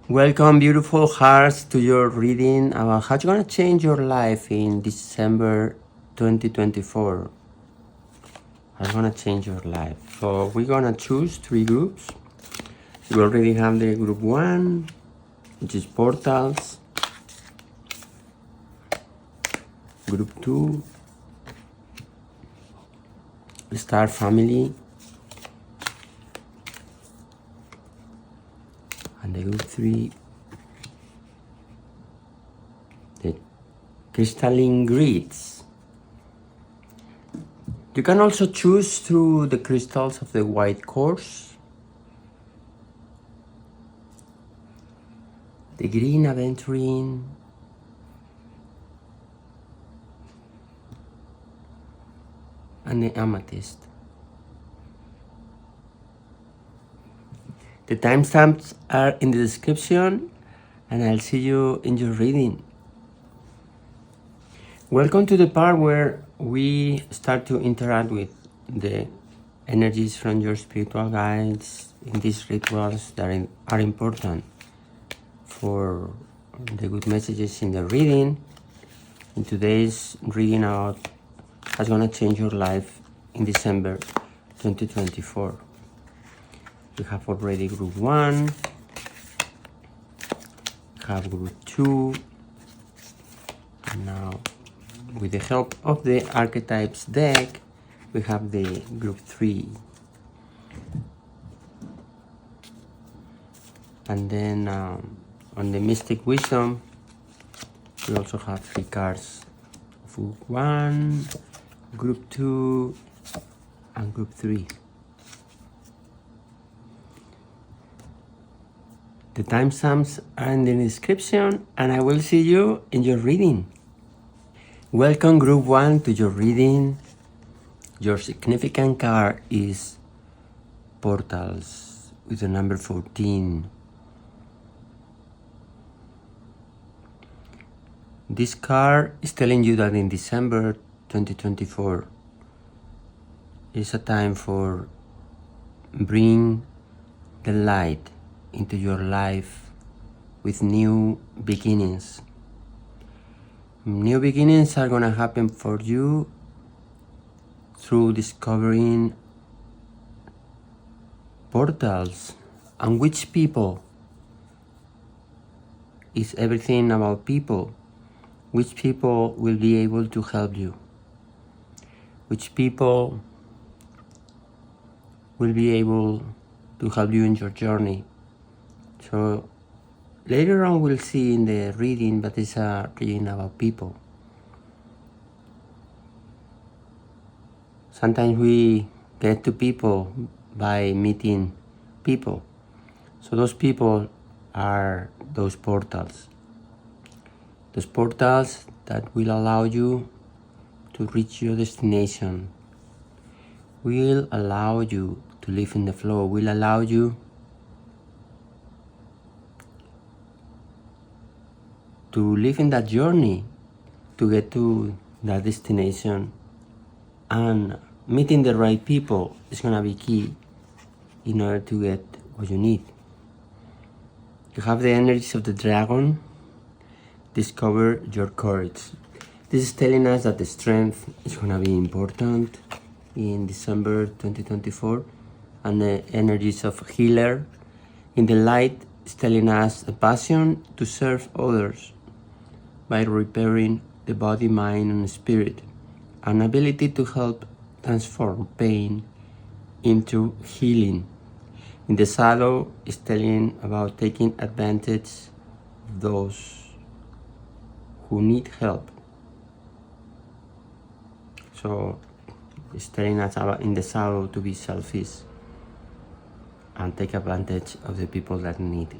Welcome, beautiful hearts, to your reading about how you're gonna change your life in December 2024. How you're gonna change your life. So we're gonna choose three groups. We already have the group one, which is portals. Group two, star family. And the group three, the crystalline grids. You can also choose through the crystals of the white quartz, the green aventurine, and the amethyst. The timestamps are in the description, and I'll see you in your reading. Welcome to the part where we start to interact with the energies from your spiritual guides in these rituals that are important for the good messages in the reading. In today's reading out, that's gonna change your life in December 2024. We have already group one, have group two, and now with the help of the archetypes deck, we have the group three. And then on the mystic wisdom, we also have three cards. Group one, group two, and group three. The timestamps are in the description, and I will see you in your reading. Welcome, group one, to your reading. Your significant card is portals with the number 14. This card is telling you that in December 2024 is a time for bring the light into your life with new beginnings. New beginnings are gonna happen for you through discovering portals. And which people is everything about people. Which people will be able to help you? Which people will be able to help you in your journey? So later on we'll see in the reading, but it's a reading about people. Sometimes we get to people by meeting people. So those people are those portals. Those portals that will allow you to reach your destination, will allow you to live in the flow, will allow you to live in that journey to get to that destination. And meeting the right people is gonna be key in order to get what you need. You have the energies of the dragon. Discover your courage. This is telling us that the strength is gonna be important in December 2024, and the energies of healer in the light is telling us a passion to serve others by repairing the body, mind, and spirit, an ability to help transform pain into healing. In the shadow is telling about taking advantage of those who need help. So it's telling us about in the shadow to be selfish and take advantage of the people that need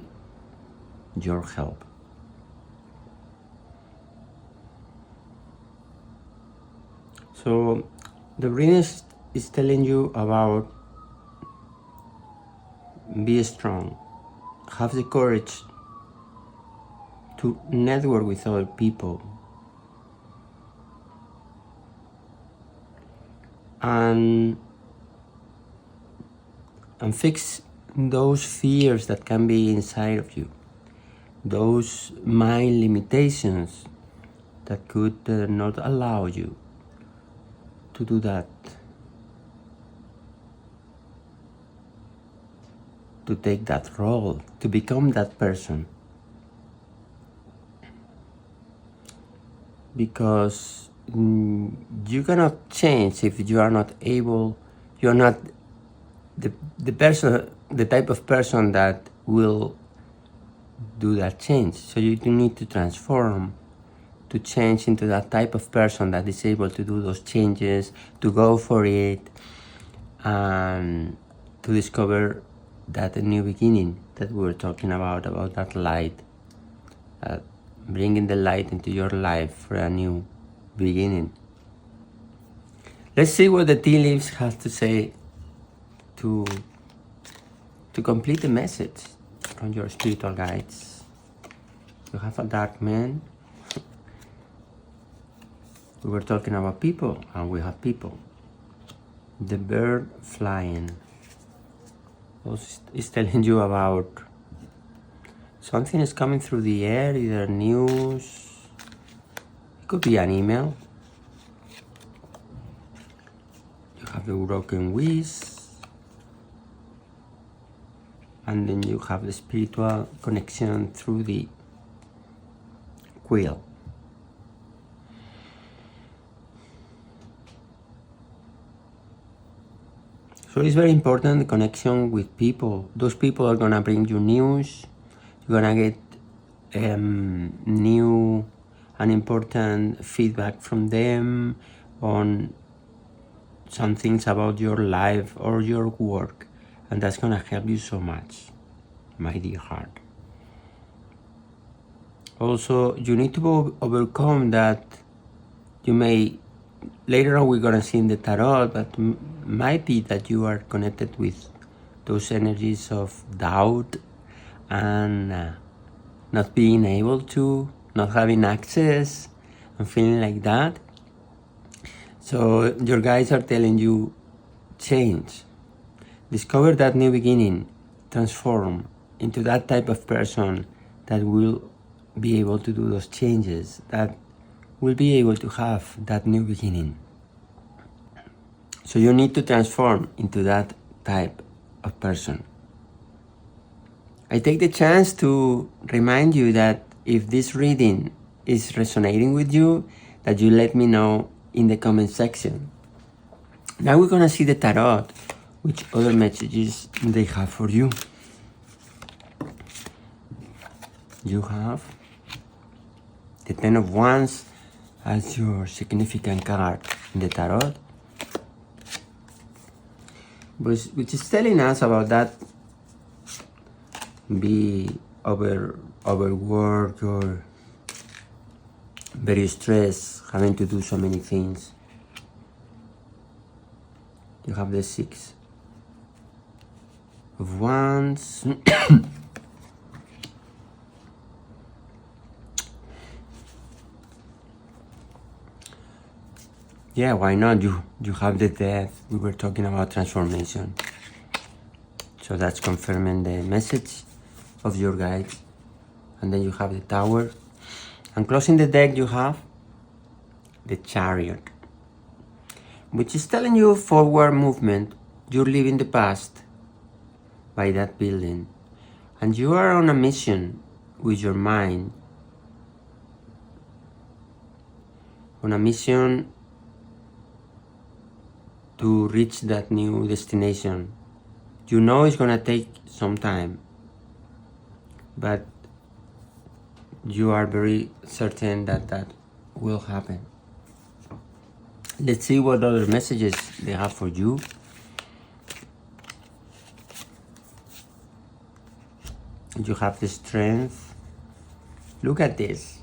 your help. So the reading is telling you about be strong, have the courage to network with other people, and fix those fears that can be inside of you. those mind limitations that could not allow you to do that, to take that role, to become that person. Because you cannot change if you are not able, you're not the person, the type of person that will do that change. So you need to transform, to change into that type of person that is able to do those changes, to go for it, and to discover that new beginning that we were talking about that light, bringing the light into your life for a new beginning. Let's see what the tea leaves have to say to complete the message from your spiritual guides. You have a dark man. We were talking about people, and we have people. The bird flying is telling you about something is coming through the air, either news, it could be an email. You have the broken wings, and then you have the spiritual connection through the quill. So it's very important, the connection with people. Those people are gonna bring you news. You're gonna get new and important feedback from them on some things about your life or your work, and that's gonna help you so much, my dear heart. Also, you need to overcome that. You may, later on we're gonna see in the tarot, but might be that you are connected with those energies of doubt and not being able to, not having access, and feeling like that. So your guides are telling you, change, discover that new beginning, transform into that type of person that will be able to do those changes, that will be able to have that new beginning. So you need to transform into that type of person. I take the chance to remind you that if this reading is resonating with you, that you let me know in the comment section. Now we're gonna see the tarot, which other messages they have for you. You have the Ten of Wands as your significant card in the tarot, which is telling us about that be overworked or very stressed, having to do so many things. You have the Six of Wands. Yeah, why not? You have the Death. We were talking about transformation. So that's confirming the message of your guides. And then you have the Tower. And closing the deck, you have the Chariot, which is telling you forward movement. You're leaving the past by that building. And you are on a mission with your mind. On a mission to reach that new destination. You know it's gonna take some time, but you are very certain that that will happen. Let's see what other messages they have for you. You have the Strength. Look at this.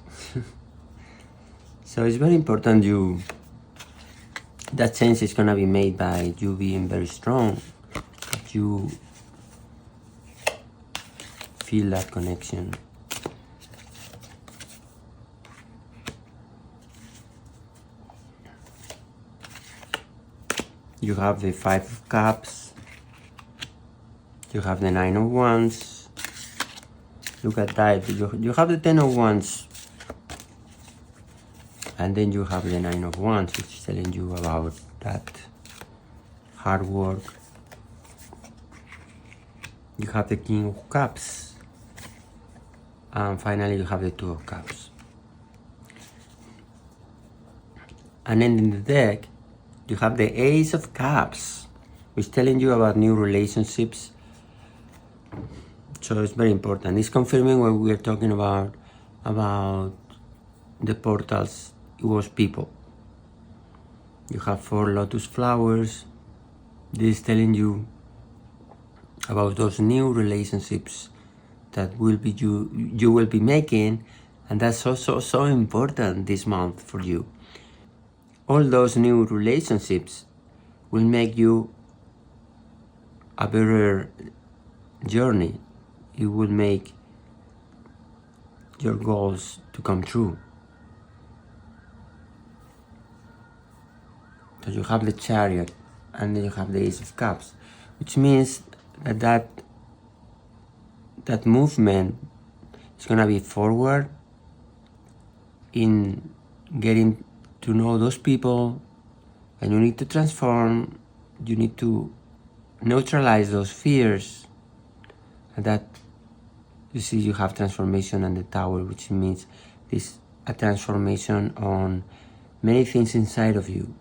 So it's very important that change is gonna be made by you being very strong. That you feel that connection. You have the Five of Cups. You have the Nine of Wands. Look at that. You have the 10 of Wands, and then you have the 9 of Wands, which is telling you about that hard work. You have the King of Cups, and finally you have the 2 of Cups. And then in the deck, you have the Ace of Cups, which is telling you about new relationships. So it's very important. It's confirming what we are talking about the portals. It was people. You have 4 lotus flowers. This is telling you about those new relationships that you will be making, and that's so important this month for you. All those new relationships will make you a better journey. It will make your goals to come true. So you have the Chariot, and then you have the Ace of Cups, which means that movement is gonna be forward in getting to know those people, and you need to transform. You need to neutralize those fears, and that you see you have transformation and the Tower, which means this a transformation on many things inside of you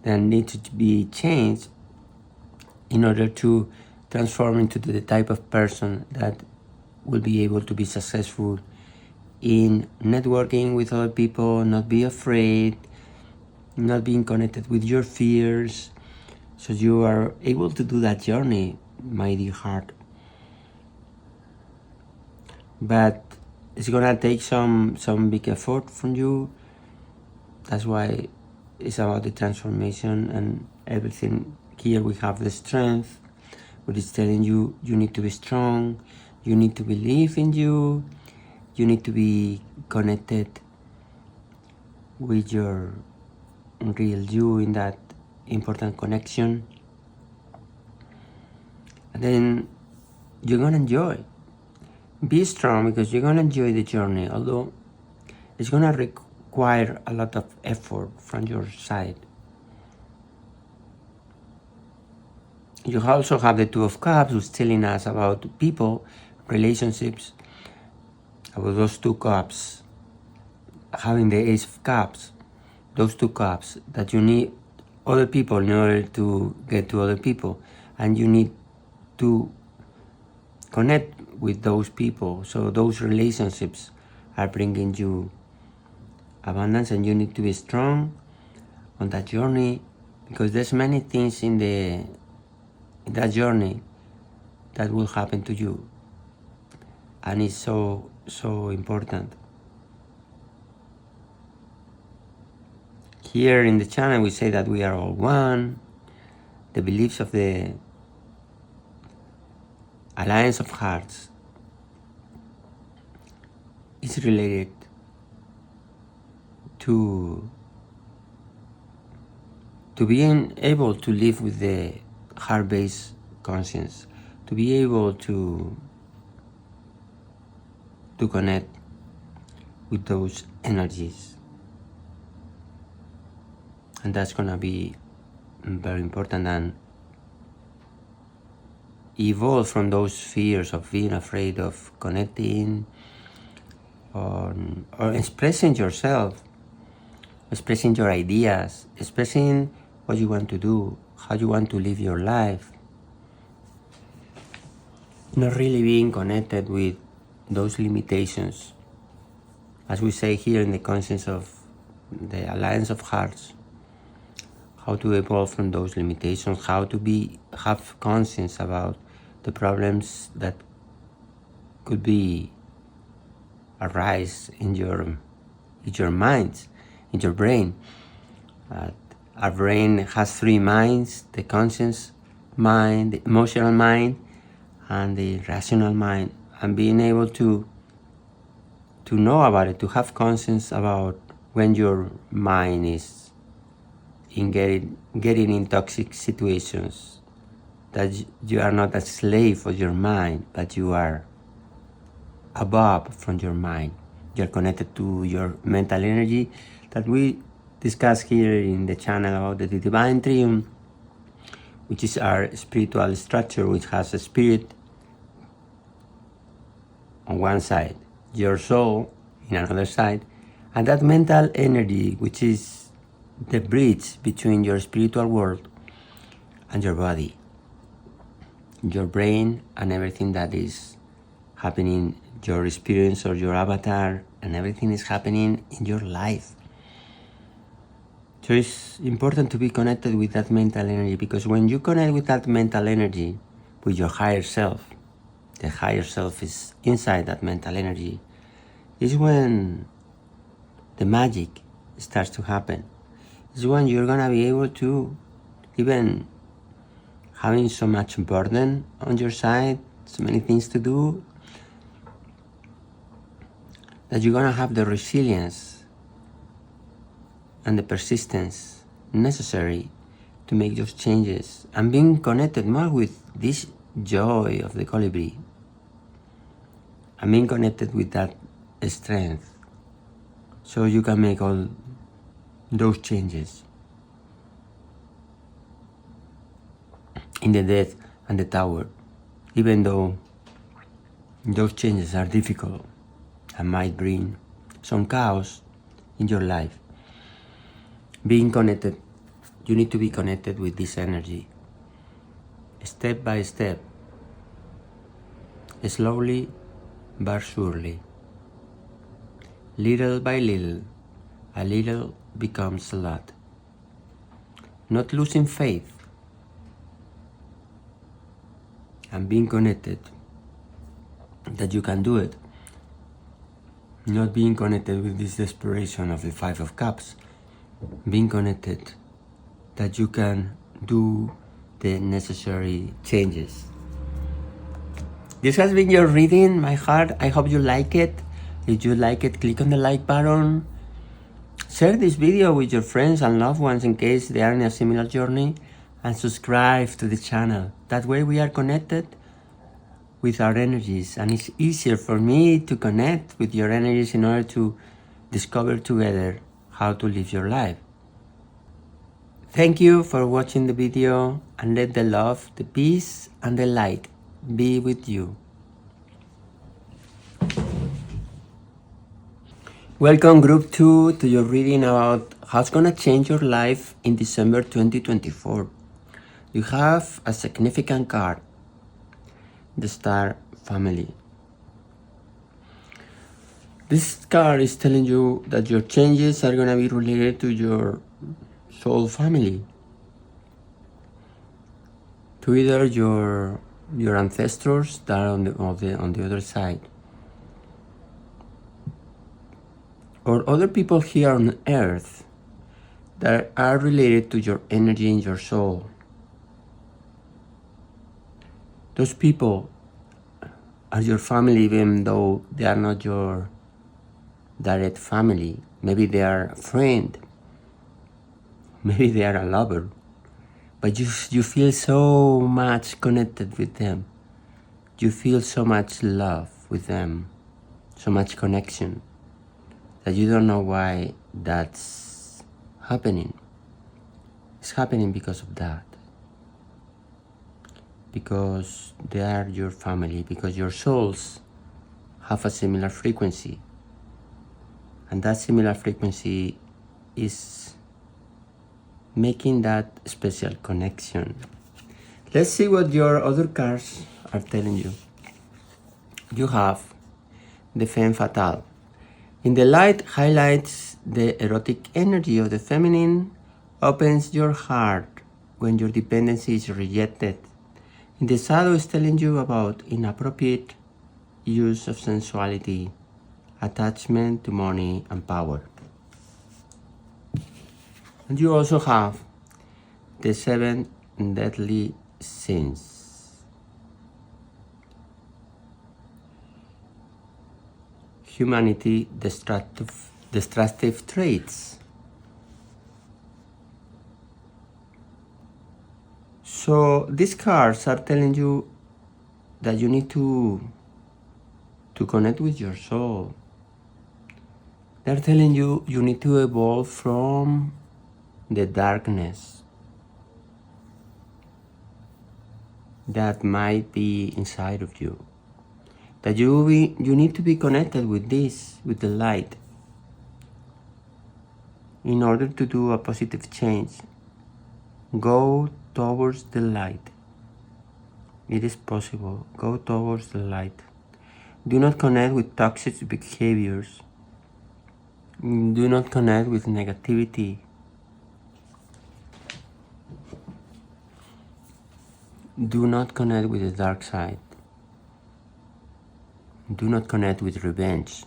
that need to be changed in order to transform into the type of person that will be able to be successful in networking with other people, not be afraid, not being connected with your fears. So you are able to do that journey, my dear heart. But it's gonna take some big effort from you. That's why it's about the transformation and everything. Here we have the Strength, which is telling you need to be strong, you need to believe in you need to be connected with your real you in that important connection. And then you're gonna enjoy. Be strong, because you're gonna enjoy the journey, although it's gonna require a lot of effort from your side. You also have the 2 of Cups, who's telling us about people, relationships, about those 2 cups, having the Ace of Cups, those 2 cups, that you need other people in order to get to other people, and you need to connect with those people. So those relationships are bringing you abundance, and you need to be strong on that journey, because there's many things in that journey that will happen to you, and it's so important. Here in the channel we say that we are all one. The beliefs of the Alliance of Hearts is related to being able to live with the heart-based conscience, to be able to connect with those energies. And that's gonna be very important, and evolve from those fears of being afraid of connecting or expressing yourself, expressing your ideas, expressing what you want to do, how you want to live your life. Not really being connected with those limitations. As we say here in the conscience of the Alliance of Hearts, how to evolve from those limitations, how to have conscience about the problems that could be arise in your mind, in your brain. Our brain has 3 minds: the conscious mind, the emotional mind, and the rational mind. And being able to know about it, to have conscience about when your mind is in getting in toxic situations, that you are not a slave of your mind, but you are above from your mind. You're connected to your mental energy that we discuss here in the channel about the divine triune, which is our spiritual structure, which has a spirit on one side, your soul in another side, and that mental energy, which is the bridge between your spiritual world and your body, your brain, and everything that is happening, your experience or your avatar, and everything is happening in your life. So it's important to be connected with that mental energy, because when you connect with that mental energy, with your higher self, the higher self is inside that mental energy, is when the magic starts to happen. Is when you're gonna be able to, even having so much burden on your side, so many things to do, that you're gonna have the resilience and the persistence necessary to make those changes, and being connected more with this joy of the colibri, and being connected with that strength, so you can make all those changes in the death and the tower, even though those changes are difficult and might bring some chaos in your life. Being connected, you need to be connected with this energy, step by step, slowly but surely, little by little, a little becomes a lot. Not losing faith, and being connected that you can do it. Not being connected with this desperation of the Five of Cups. Being connected that you can do the necessary changes. This has been your reading, my heart. I hope you like it. If you like it, click on the like button. Share this video with your friends and loved ones in case they are in a similar journey, and subscribe to the channel. That way we are connected with our energies, and it's easier for me to connect with your energies in order to discover together how to live your life. Thank you for watching the video, and let the love, the peace, and the light be with you. Welcome Group 2 to your reading about how it's gonna change your life in December 2024. You have a significant card, the Star Family. This card is telling you that your changes are gonna be related to your soul family, to either your ancestors that are on the other side, or other people here on earth that are related to your energy and your soul. Those people are your family, even though they are not your direct family. Maybe they are a friend, maybe they are a lover, but you feel so much connected with them. You feel so much love with them, so much connection, that you don't know why that's happening. It's happening because of that. Because they are your family, because your souls have a similar frequency. And that similar frequency is making that special connection. Let's see what your other cards are telling you. You have the Femme Fatale. In the light, highlights the erotic energy of the feminine, opens your heart when your dependency is rejected. In the shadow, is telling you about inappropriate use of sensuality, attachment to money and power. And you also have the 7 deadly sins. Humanity, destructive traits. So these cards are telling you that you need to to connect with your soul. They're telling you you need to evolve from the darkness that might be inside of you. That you need to be connected with this, with the light, in order to do a positive change. Go towards the light. It is possible. Go towards the light. Do not connect with toxic behaviors. Do not connect with negativity. Do not connect with the dark side. Do not connect with revenge.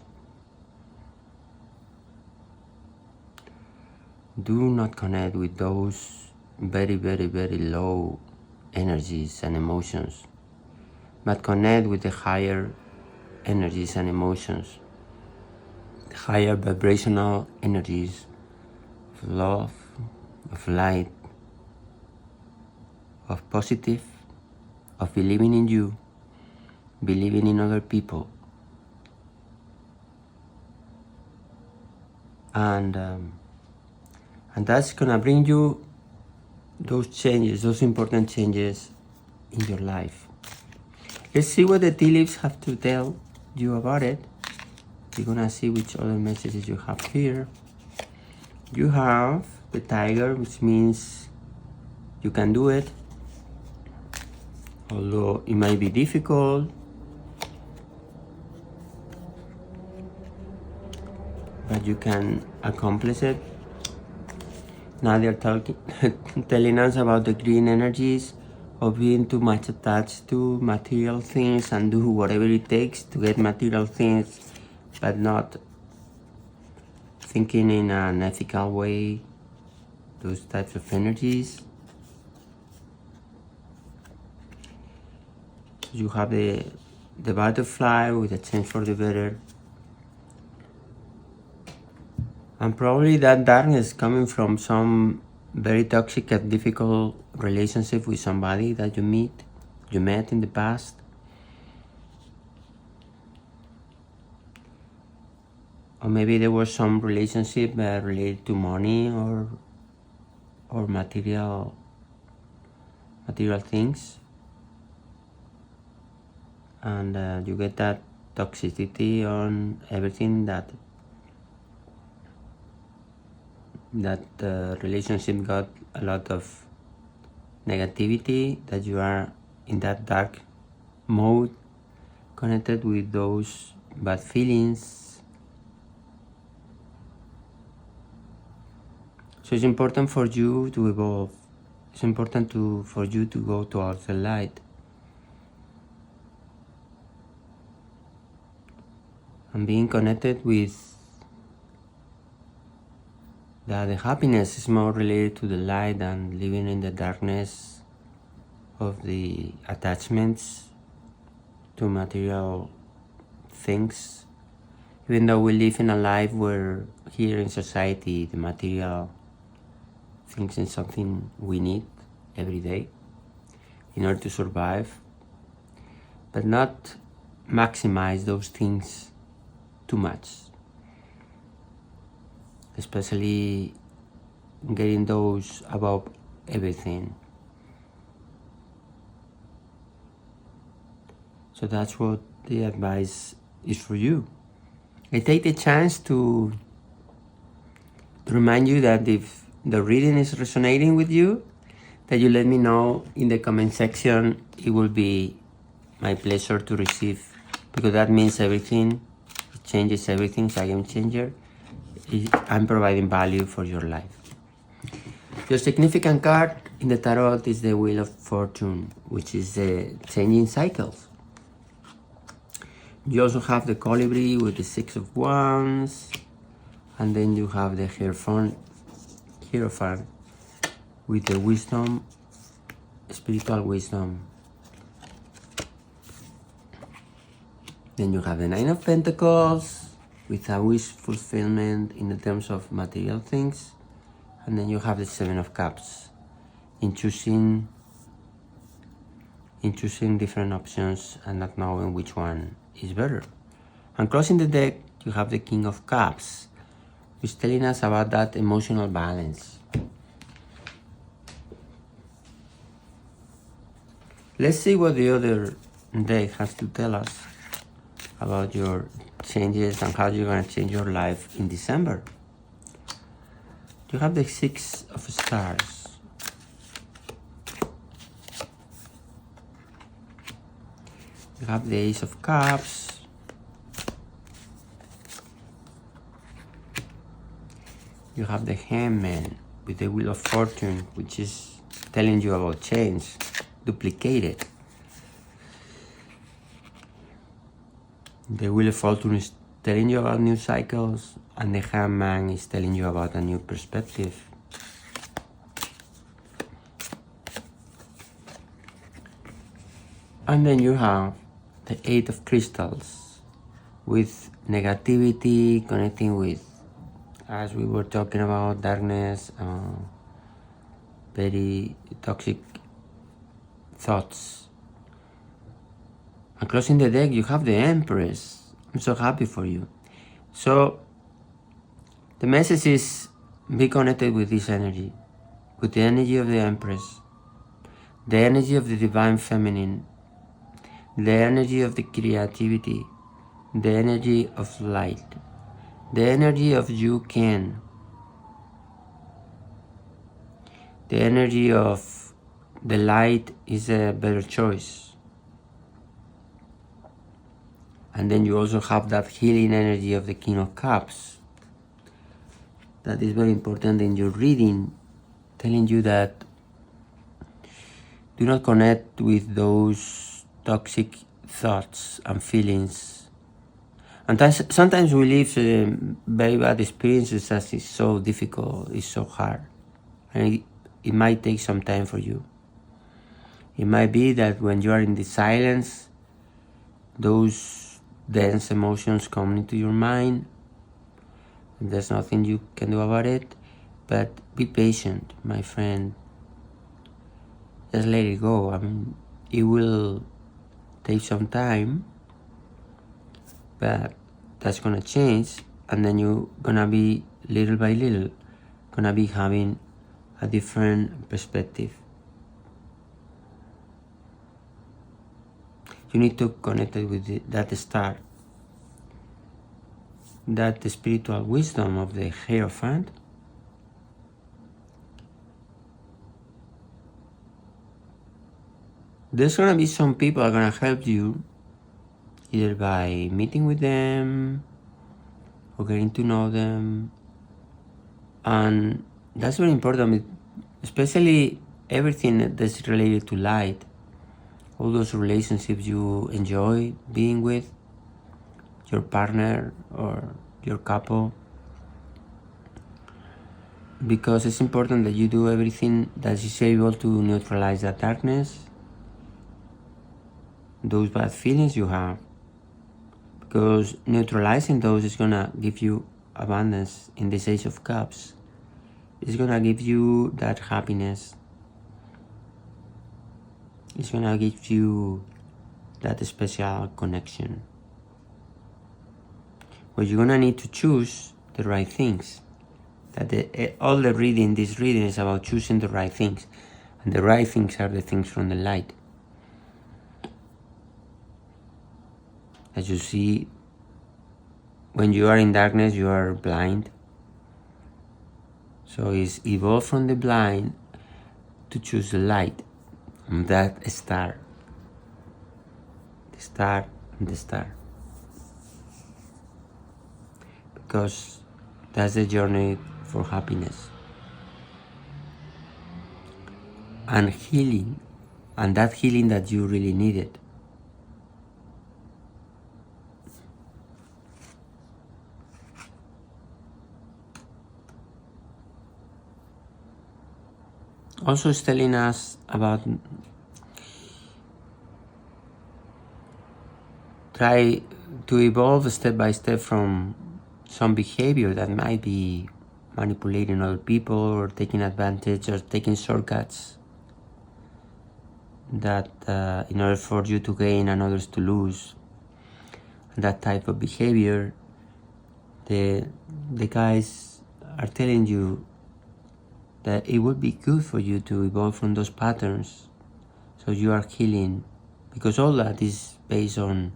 Do not connect with those very, very, very low energies and emotions, but connect with the higher energies and emotions, higher vibrational energies of love, of light, of positive, of believing in you, believing in other people, and that's gonna bring you those changes, those important changes in your life. Let's see what the tea leaves have to tell you about it. You're gonna see which other messages you have here. You have the tiger, which means you can do it, although it might be difficult. But you can accomplish it. Now they're telling us about the green energies of being too much attached to material things and do whatever it takes to get material things, but not thinking in an ethical way, those types of energies. You have the butterfly with a change for the better. And probably that darkness coming from some very toxic and difficult relationship with somebody that you met in the past. Or maybe there was some relationship related to money or material things. And you get that toxicity on everything that relationship got a lot of negativity, that you are in that dark mode, connected with those bad feelings. So it's important for you to evolve. It's important for you to go towards the light. And being connected with that the happiness is more related to the light than living in the darkness of the attachments to material things. Even though we live in a life where here in society the material things is something we need every day in order to survive, but not maximize those things too much, especially getting those above everything. So that's what the advice is for you. I take the chance to remind you that if the reading is resonating with you, that you let me know in the comment section. It will be my pleasure to receive, because that means everything. It changes everything. It's a game changer. I'm providing value for your life. Your significant card in the tarot is the Wheel of Fortune, which is the changing cycles. You also have the Colibri with the Six of Wands, and then you have the Hierophant with the wisdom, spiritual wisdom. Then you have the Nine of Pentacles with a wish fulfillment in the terms of material things. And then you have the Seven of Cups in choosing different options and not knowing which one is better. And closing the deck, you have the King of Cups, which is telling us about that emotional balance. Let's see what the other deck has to tell us about your changes and how you're going to change your life in December. You have the Six of Stars. You have the Ace of Cups. You have the Hangman with the Wheel of Fortune, which is telling you about change, duplicated. The Wheel of Fortune is telling you about new cycles, and the Hangman is telling you about a new perspective. And then you have the Eight of Crystals with negativity, connecting with, as we were talking about, darkness, very toxic thoughts. And closing the deck, you have the Empress. I'm so happy for you. So the message is, be connected with this energy, with the energy of the Empress, the energy of the Divine Feminine, the energy of the creativity, the energy of light, the energy of you can, the energy of the light is a better choice. And then you also have that healing energy of the King of Cups. That is very important in your reading, telling you that do not connect with those toxic thoughts and feelings. And sometimes we live very bad experiences as it's so difficult, it's so hard. And it might take some time for you. It might be that when you are in the silence, those dense emotions come into your mind. And there's nothing you can do about it. But be patient, my friend. Just let it go. I mean, it will take some time, but that's gonna change, and then you're gonna be little by little gonna be having a different perspective. You need to connect it with that star, that spiritual wisdom of the Hierophant. There's gonna be some people are gonna help you, either by meeting with them or getting to know them. And that's very important, especially everything that's related to light. All those relationships you enjoy being with, your partner or your couple. Because it's important that you do everything that is able to neutralize that darkness, those bad feelings you have, because neutralizing those is gonna give you abundance. In this Ace of Cups, it's gonna give you that happiness. It's gonna give you that special connection, where you're gonna need to choose the right things. All the reading, this reading is about choosing the right things, and the right things are the things from the light. As you see, when you are in darkness, you are blind. So it's evolved from the blind to choose the light, and that star, the star and the star. Because that's the journey for happiness and healing, and that healing that you really needed. Also, it's telling us about try to evolve step by step from some behavior that might be manipulating other people or taking advantage or taking shortcuts, that in order for you to gain and others to lose. that type of behavior, the guys are telling you that it would be good for you to evolve from those patterns, so you are healing, because all that is based on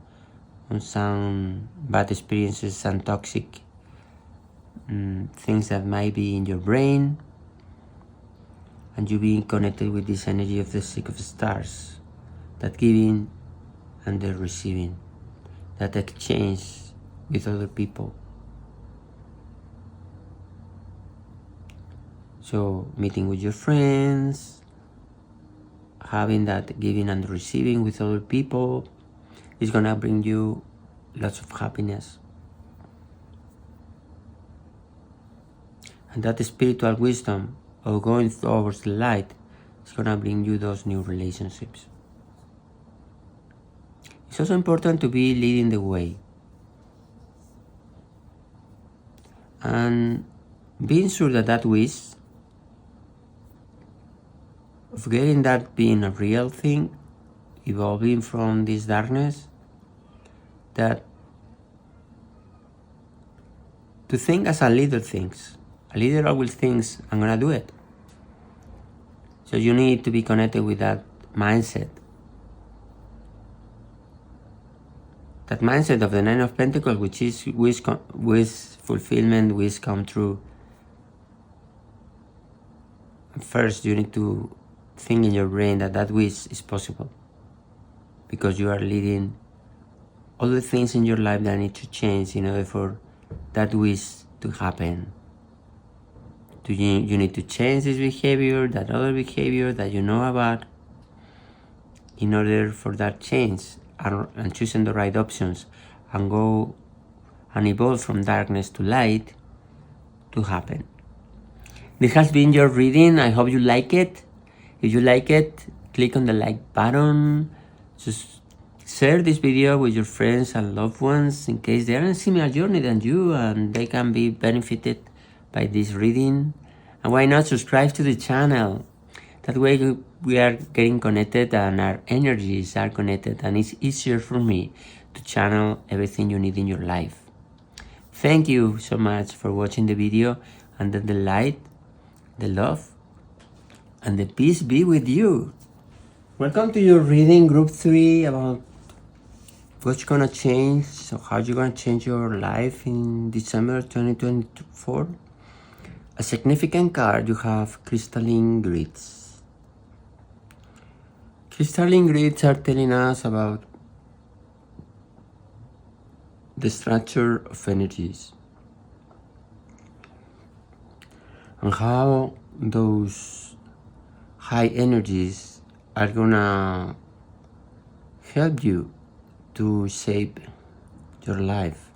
some bad experiences and toxic things that might be in your brain, and you being connected with this energy of the Six of Stars, that giving and the receiving, that exchange with other people. So meeting with your friends, having that giving and receiving with other people is gonna bring you lots of happiness. And that spiritual wisdom of going towards the light is gonna bring you those new relationships. It's also important to be leading the way and being sure that that wish of getting that being a real thing, evolving from this darkness, that to think as a leader thinks. A leader always thinks, I'm gonna do it. So you need to be connected with that mindset. That mindset of the Nine of Pentacles, which is wish fulfillment, wish come true. First, you need to think in your brain that that wish is possible, because you are leading all the things in your life that need to change in order for that wish to happen. You need to change this behavior, that other behavior that you know about, in order for that change and choosing the right options and go and evolve from darkness to light to happen. This has been your reading. I hope you like it. If you like it, click on the like button. Just share this video with your friends and loved ones in case they are on a similar journey than you and they can be benefited by this reading. And why not subscribe to the channel? That way we are getting connected and our energies are connected, and it's easier for me to channel everything you need in your life. Thank you so much for watching the video, and that the light, the love, and the peace be with you. Welcome to your reading, Group 3, about what's gonna change, so how you're gonna change your life in December 2024. A significant card, you have crystalline grids. Crystalline grids are telling us about the structure of energies and how those high energies are gonna help you to shape your life,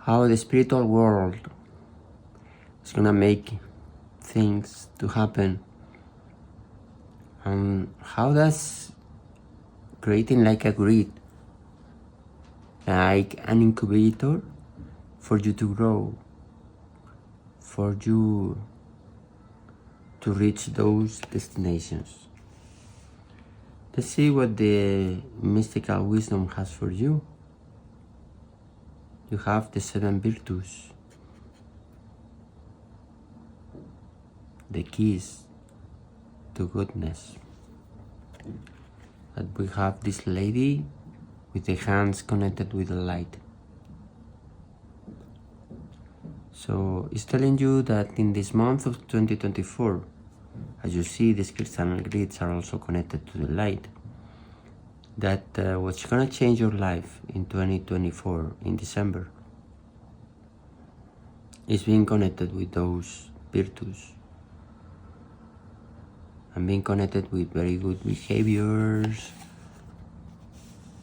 how the spiritual world is gonna make things to happen, and how that's creating like a grid, like an incubator for you to grow, for you to reach those destinations. Let's see what the mystical wisdom has for you. You have the 7 virtues, the keys to goodness. But we have this lady with the hands connected with the light. So it's telling you that in this month of 2024, as you see, these crystal grids are also connected to the light, that what's gonna change your life in 2024, in December, is being connected with those virtues and being connected with very good behaviors,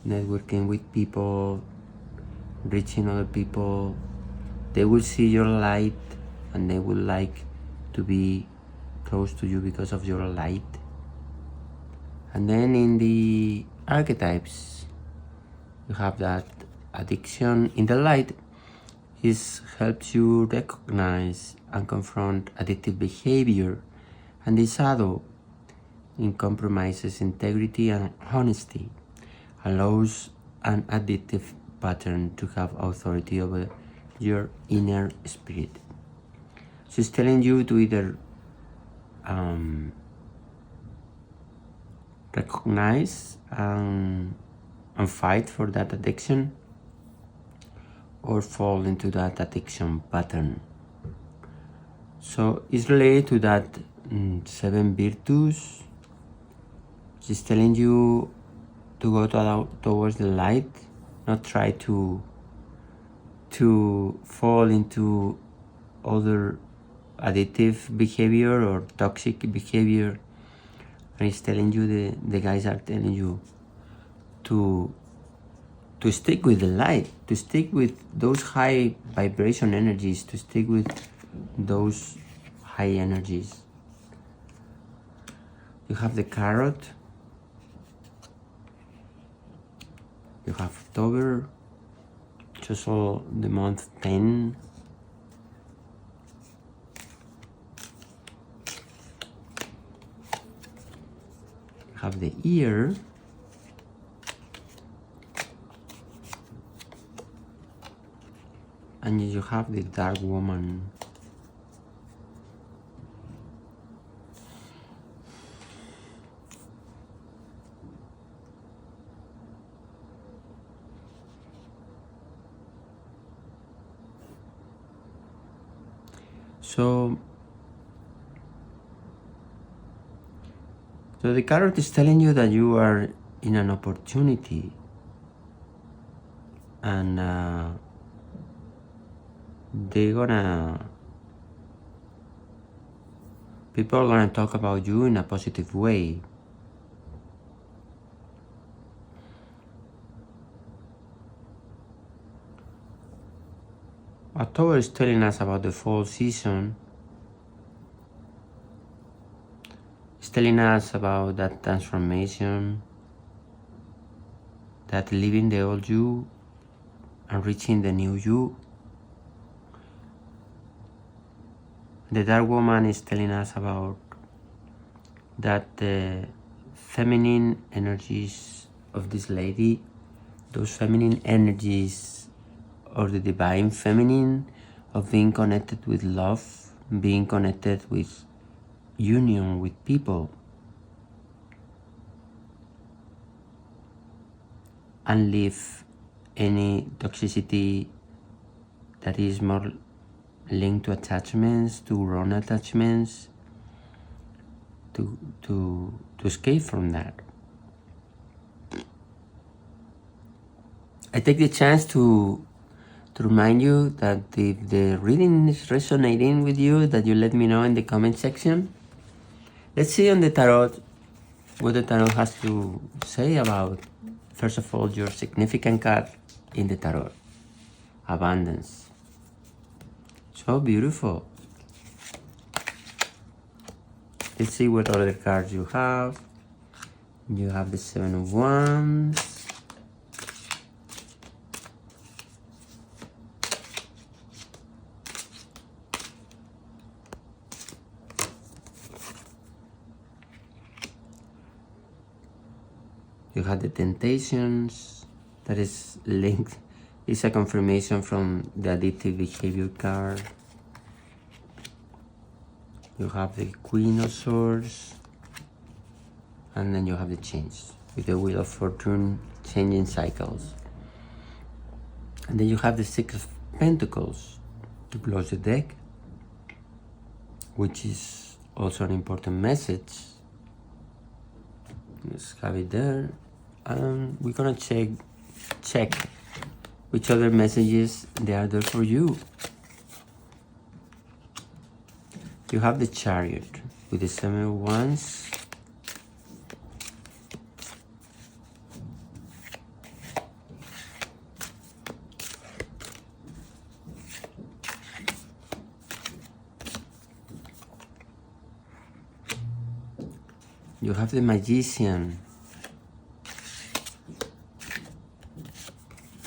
networking with people, reaching other people. They will see your light and they will like to be close to you because of your light. And then in the archetypes, you have that addiction in the light. This helps you recognize and confront addictive behavior, and the shadow in compromises integrity and honesty, allows an addictive pattern to have authority over your inner spirit. So it's telling you to either recognize and fight for that addiction, or fall into that addiction pattern. So it's related to that 7 virtues. She's telling you to go towards the light, not try to fall into other addictive behavior or toxic behavior. And it's telling you, the guys are telling you to stick with the light, to stick with those high vibration energies, to stick with those high energies. You have the carrot, you have October, just all the month 10. You have the ear, and you have the dark woman. So the carrot is telling you that you are in an opportunity, and people are gonna talk about you in a positive way. October is telling us about the fall season. It's telling us about that transformation, that leaving the old you and reaching the new you. The dark woman is telling us about that the feminine energies of this lady, those feminine energies or the divine feminine of being connected with love, being connected with union with people, and leave any toxicity that is more linked to attachments, to wrong attachments, to escape from that. I take the chance to remind you that if the reading is resonating with you, that you let me know in the comment section. Let's see on the tarot what the tarot has to say about, first of all, your significant card in the tarot, abundance. So beautiful. Let's see what other cards you have. You have the 7 of Wands. You have the Temptations, that is linked, it's a confirmation from the addictive behavior card. You have the Queen of Swords, and then you have the Change, with the Wheel of Fortune, changing cycles. And then you have the 6 of Pentacles to close the deck, which is also an important message. Let's have it there. And we're gonna check which other messages they are there for you. You have the Chariot with the 7 of Wands. You have the Magician.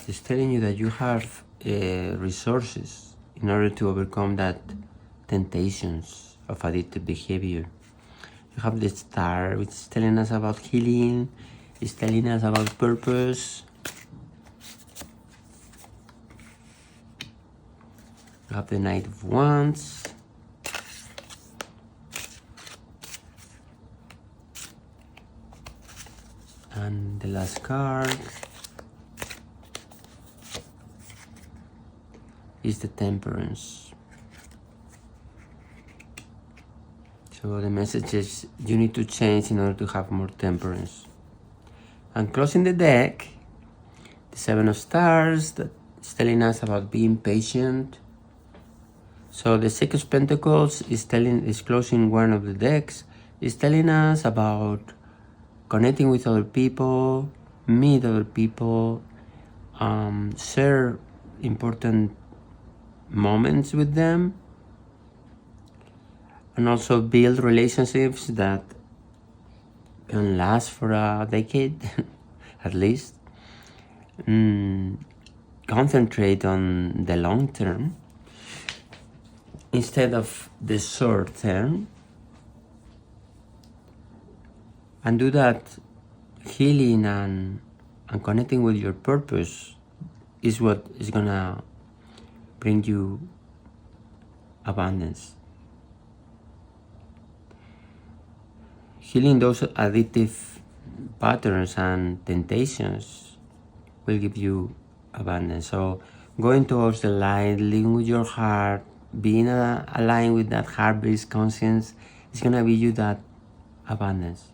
It's telling you that you have resources in order to overcome that temptations of addictive behavior. You have the Star, which is telling us about healing. It's telling us about purpose. You have the Knight of Wands. And the last card is the Temperance. So the message is you need to change in order to have more temperance. And closing the deck, the Seven of Stars, that is telling us about being patient. So the Six of Pentacles is closing one of the decks, is telling us about connecting with other people, meet other people, share important moments with them, and also build relationships that can last for a decade at least. Concentrate on the long term instead of the short term, and do that healing and connecting with your purpose is what is gonna bring you abundance. Healing those addictive patterns and temptations will give you abundance. So going towards the light, living with your heart, being aligned with that heart-based conscience is gonna give you that abundance.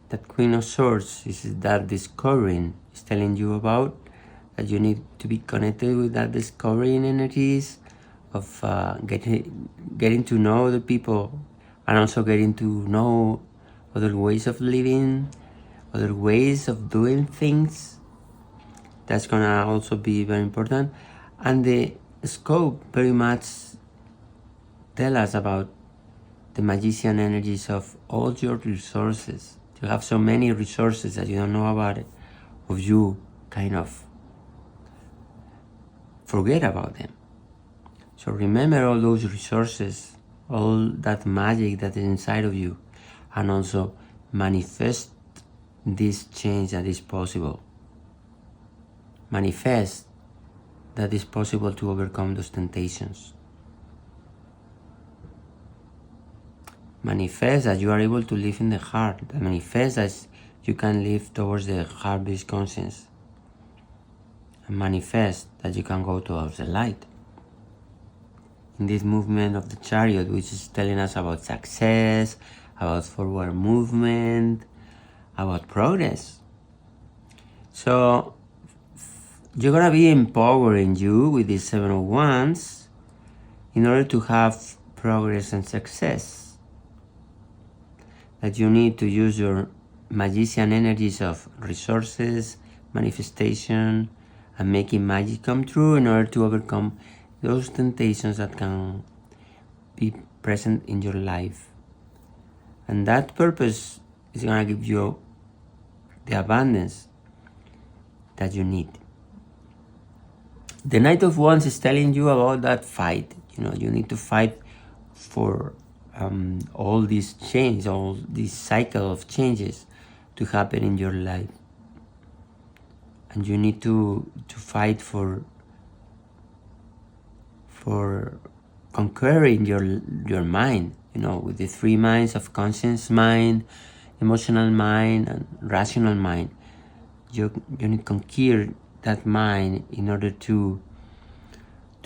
That Queen of Swords is that discovering, is telling you about that you need to be connected with that discovering energies of getting to know the people, and also getting to know other ways of living, other ways of doing things. That's gonna also be very important. And the scope very much tell us about the magician energies of all your resources. You have so many resources that you don't know about it, of you kind of forget about them. So remember all those resources, all that magic that is inside of you, and also manifest this change that is possible. Manifest that it's possible to overcome those temptations. Manifest that you are able to live in the heart. Manifest that you can live towards the heart-based conscience. And manifest that you can go towards the light. In this movement of the Chariot, which is telling us about success, about forward movement, about progress. So you're gonna be empowering you with these Seven of Wands in order to have progress and success. That you need to use your magician energies of resources, manifestation, and making magic come true in order to overcome those temptations that can be present in your life. And that purpose is gonna give you the abundance that you need. The Knight of Wands is telling you about that fight. You need to fight for all these change, all this cycle of changes to happen in your life. And you need to fight for conquering your mind, with the three minds of conscious mind, emotional mind, and rational mind. You need to conquer that mind in order to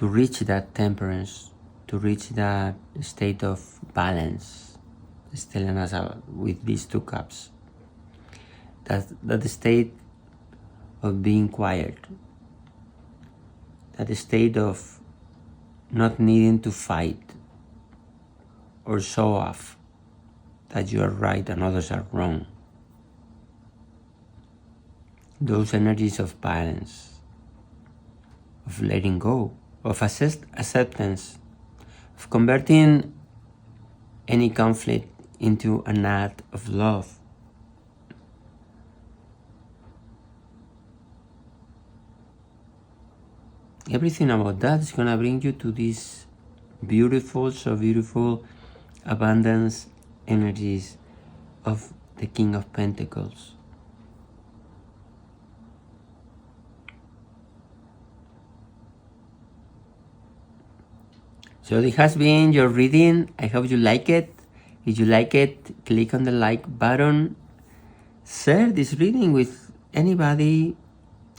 reach that temperance, to reach that state of balance. It's telling us with these two cups. That state of being quiet. That state of not needing to fight or show off that you are right and others are wrong. Those energies of balance, of letting go, of acceptance, of converting any conflict into an act of love. Everything about that is gonna bring you to these so beautiful abundance energies of the King of Pentacles. So this has been your reading. I hope you like it. If you like it, click on the like button. Share this reading with anybody,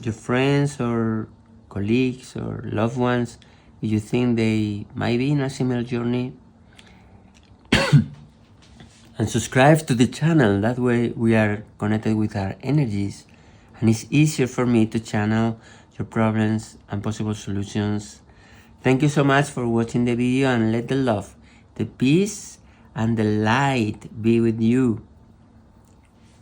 your friends or colleagues or loved ones, if you think they might be in a similar journey. And subscribe to the channel. That way we are connected with our energies and it's easier for me to channel your problems and possible solutions. Thank you so much for watching the video, and let the love, the peace and the light be with you.